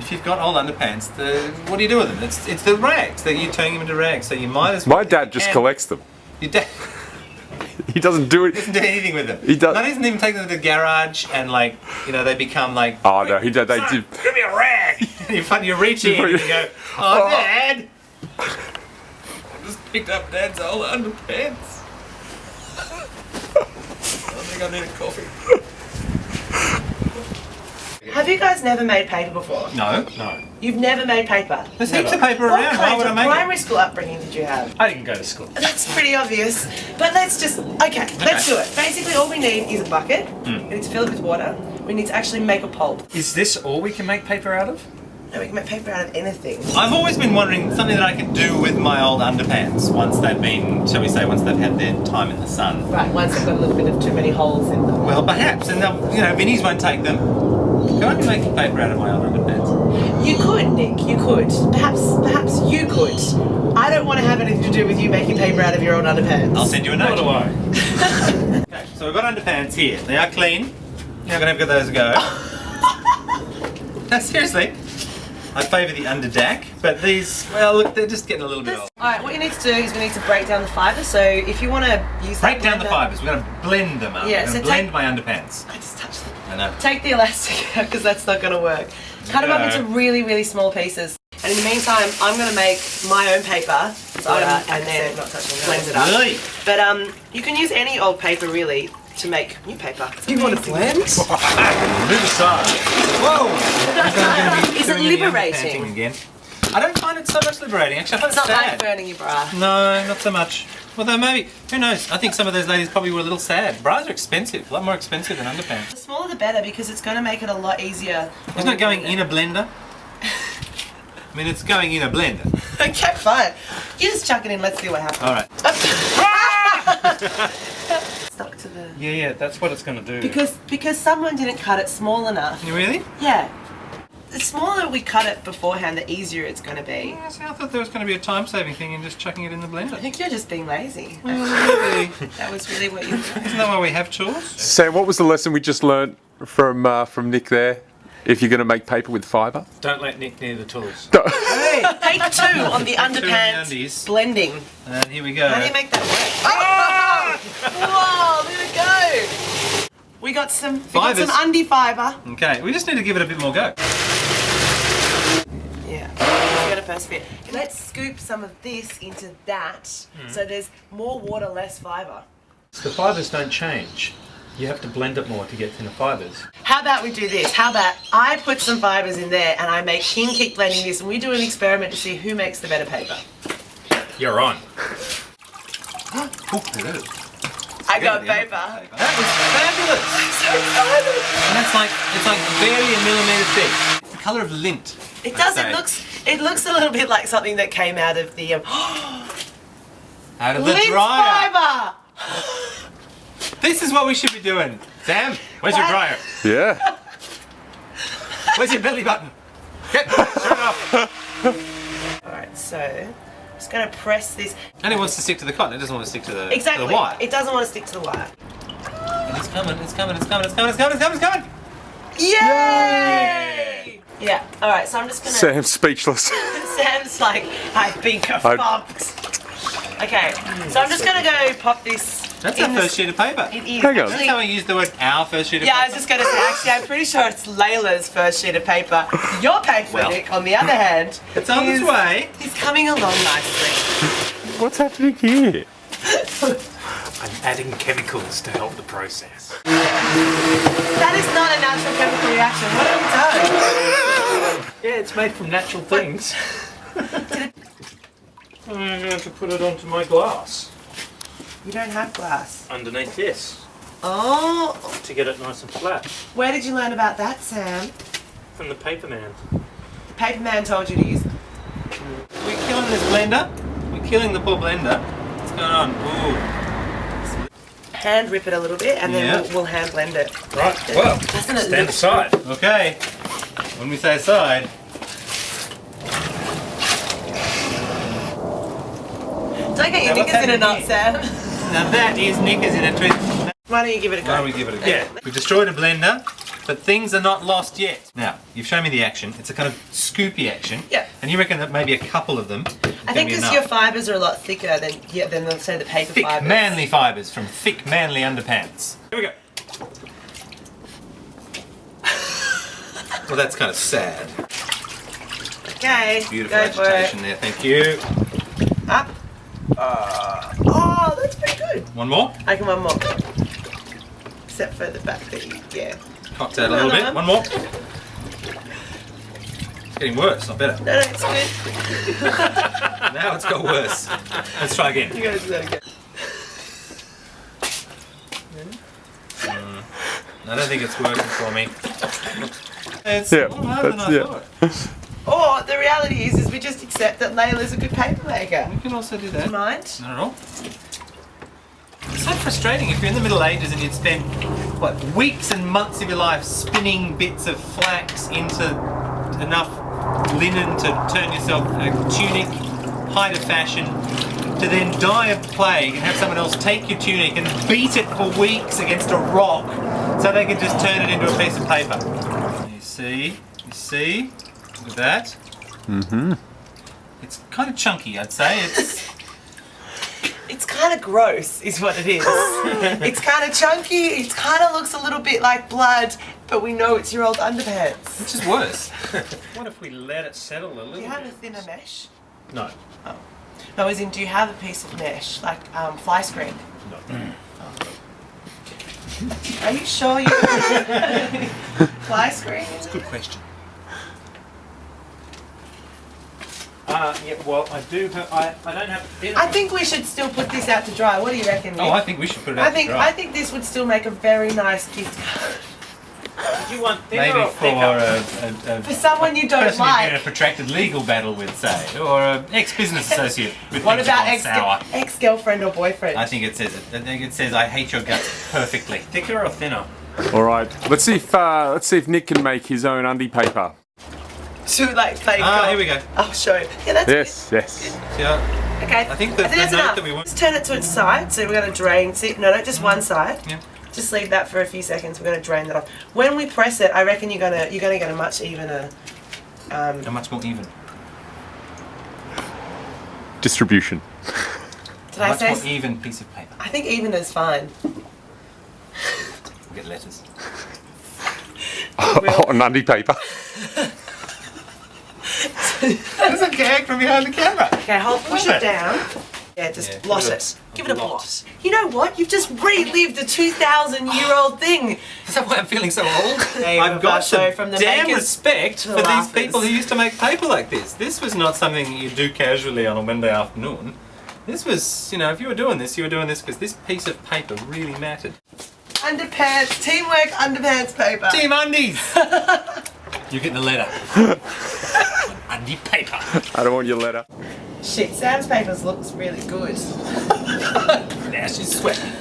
if you've got old underpants, what do you do with them? It's the rags. You're turning them into rags, so you might as well. My dad just collects them. Your dad. He doesn't do it. He doesn't do anything with them. He does. No, he doesn't even take them to the garage and they become like. Oh no, he does. They do. Give me a rag. You reach in and you go, oh, Dad. I just picked up Dad's old underpants. I think I need a coffee. Have you guys never made paper before? No. You've never made paper? There's heaps of paper around. Why would I make it? What primary school upbringing did you have? I didn't go to school. That's pretty obvious. But let's just, let's do it. Basically all we need is a bucket. We need to fill it with water. We need to actually make a pulp. Is this all we can make paper out of? No, we can make paper out of anything. I've always been wondering something that I could do with my old underpants once they've been, shall we say, once they've had their time in the sun. Right, once they've got a little bit of too many holes in them. Well, perhaps, and Vinnies won't take them. Can I be making paper out of my old underpants? You could, Nick, you could. Perhaps you could. I don't want to have anything to do with you making paper out of your old underpants. I'll send you a note. Nor do I. Okay, so we've got underpants here. They are clean. You're not going to have those a go. No, seriously. I favour the underdack, but these, well, look, they're just getting a little bit old. Alright, what you need to do is we need to break down the fibre. So if you want to use Break down the fibres. We're going to blend them up. Yeah, We're going so to blend my underpants. I just touched them. I know. Take the elastic out because that's not going to work. Cut them up into really, really small pieces. And in the meantime, I'm going to make my own paper and then blend it up. Really? But you can use any old paper really to make new paper. Do you want to blend? Move aside. Whoa! Is it liberating? Again. I don't find it so much liberating. Actually, I find It's it not sad. like burning your bra. No, not so much. Although maybe, who knows? I think some of those ladies probably were a little sad. Bras are expensive, a lot more expensive than underpants. The smaller the better because it's going to make it a lot easier. Isn't it going in a blender? I mean, it's going in a blender. Okay, fine. You just chuck it in, let's see what happens. All right. Stuck to the... Yeah, that's what it's going to do. Because someone didn't cut it small enough. You really? Yeah. The smaller we cut it beforehand, the easier it's going to be. Yeah, see, I thought there was going to be a time-saving thing in just chucking it in the blender. I think you're just being lazy. Well, maybe. That was really what you were doing. Isn't that why we have chores? Sam, what was the lesson we just learnt from Nick there? If you're going to make paper with fibre? Don't let Nick near the tools. Hey! Take 2 on the underpants undies. blending. And here we go. How do you make that work? Whoa, look at it go! We got some undie fibre. Okay, we just need to give it a bit more go. Yeah, it's going to persevere. Let's scoop some of this into that so there's more water, less fibre. The fibres don't change. You have to blend it more to get thinner fibres. How about we do this? How about I put some fibres in there and I make him keep blending this and we do an experiment to see who makes the better paper. You're on. Oh, it is. I got paper. That was fabulous. So excited. And it's like barely a millimetre thick. It's the colour of lint. It does. I'd say. It looks a little bit like something that came out of the Out of the lint dryer. fibre. This is what we should be doing. Sam, where's your dryer? Yeah. Where's your belly button? Get turn it off. All right, so I'm just going to press this. And it wants to stick to the cotton. It doesn't want to stick to the Exactly. To the wire. It doesn't want to stick to the wire. And it's coming. It's coming. It's coming. It's coming. It's coming. It's coming. It's coming. Yay! Yeah. All right. So I'm just going to. Sam's speechless. Sam's like, I've been fucked. Okay. So I'm just going to go pop this. That's our first sheet of paper. It is. Hang on. That's how we use the word our first sheet of Yeah, I paper. was just going to say, actually, I'm pretty sure it's Layla's first sheet of paper. Your paper, Well. Nick, on the other hand, It's on its way. He's coming along nicely. What's happening here? I'm adding chemicals to help the process. That is not a natural chemical reaction. What have you done? Yeah, it's made from natural things. I'm going to put it onto my glass. You don't have glass. Underneath this. Oh, To get it nice and flat. where did you learn about that, Sam? From the paper man. The paper man told you to use it. We're killing this blender. We're killing the poor blender. What's going on? Ooh. Hand rip it a little bit and then Yeah. we'll hand blend it. Right, well, Doesn't it stand look... aside. Okay. When we say aside. Don't get your Now, what's knickers in a knot, happening Sam. Now that is knickers in a twist. Why don't you give it a go? Why don't we give it a go? Yeah. We've destroyed a blender. But things are not lost yet. Now, you've shown me the action. It's a kind of scoopy action. Yeah. And you reckon that maybe a couple of them I think because your fibres are a lot thicker than let's say the paper thick, fibres. manly fibres from thick, manly underpants. Here we go. Well, that's kind of sad. Okay, Beautiful go for agitation it. there, thank you. Up. Oh, that's pretty good. One more. I can one more. Except for the back that yeah. Cocked out a little bit. One more. It's getting worse, not better. No, it's good. Now it's got worse. Let's try again. You guys do that again. I don't think it's working for me. It's Yeah, a lot harder than I thought. Or the reality is we just accept that Layla's a good paper maker. You can also do that. Mind? Not at all. It's so frustrating if you're in the Middle Ages and you'd spend, what, weeks and months of your life spinning bits of flax into enough linen to turn yourself a tunic, height of fashion, to then die of plague and have someone else take your tunic and beat it for weeks against a rock so they can just turn it into a piece of paper. You see, look at that. Mm-hmm. It's kind of chunky, I'd say. It's kind of gross, is what it is. It's kind of chunky. It kind of looks a little bit like blood, but we know it's your old underpants. Which is worse. What if we let it settle a little Do you have a bit? thinner mesh? No. Oh. No, as in, do you have a piece of mesh, like fly screen? No. Are you sure you fly screen? Good question. Yeah, well, I do have, I don't have thinner. I think we should still put this out to dry. What do you reckon, Nick? Oh, I think we should put it out to dry. I think this would still make a very nice gift card. Did you want thinner Maybe or for thicker? For someone you don't person you're in a like. protracted legal battle with, say, or an ex-business associate with What things about gone sour. ex-girlfriend or boyfriend? I think it says it. I think it says I hate your guts perfectly. Thicker or thinner? All right. Let's see if Nick can make his own undie paper. Too late, fake. Here we go. I'll show you. Yeah, that's Yes, yes. Yeah. good. Okay. I think the that's note enough. that we want. Let's turn it to its side. So we're going to drain. See, no, just one side. Yeah. Just leave that for a few seconds. We're going to drain that off. When we press it, I reckon you're gonna get a much evener. A much more even. Distribution. Did A I much say? more even piece of paper. I think even is fine. We'll get letters. On undie paper. There's a gag from behind the camera. Okay, push it down. Yeah, just blot it. Give it a blot. You know what? You've just relived a 2,000-year-old thing. Is that why I'm feeling so old? Hey, I've got so some from the damn makers respect to for the these laughers. people who used to make paper like this. This was not something you do casually on a Wednesday afternoon. This was, you know, if you were doing this because this piece of paper really mattered. Underpants, teamwork, underpants paper. Team Undies! You're getting a letter. On Undie Paper. I don't want your letter. Shit, Sam's papers looks really good. Now she's sweating.